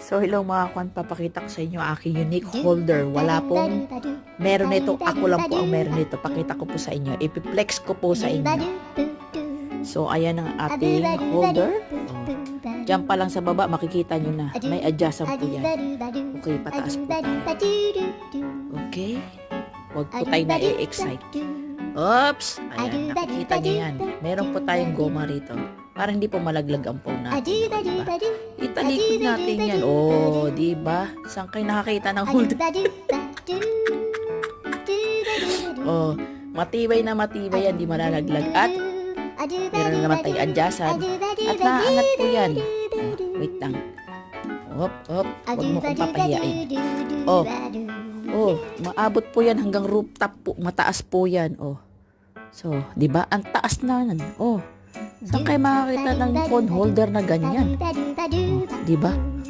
So hello mga kwan, papakita ko sa inyo aking unique holder. Wala pong meron nito, ako lang po ang meron nito. Pakita ko po sa inyo, ipiplex ko po sa inyo. So ayan ang ating holder. Diyan pa lang sa baba, makikita nyo na may adjustment po yan. Okay, pataas po tayo. Okay, huwag po tayo na-excite. Oops! Ayan, nakikita nyo yan. Meron po tayong goma rito. Para hindi po malaglag ang phone natin. Diba? Italikod natin yan. Oh, diba? Saan kayo nakakita ng holder? Oh, matibay na matibay yan. Di malalaglag. At meron na naman tayong adjustan. At naaangat po yan. Oh, wait lang. Hop, hop. Huwag mo kong papahiyain. Oh, oh, maabot po yan hanggang rooftop po. Mataas po yan. Oh. So, di ba? Ang taas na yan. Oh. Saan kayo makakita ng phone holder na ganyan? Oh, di ba?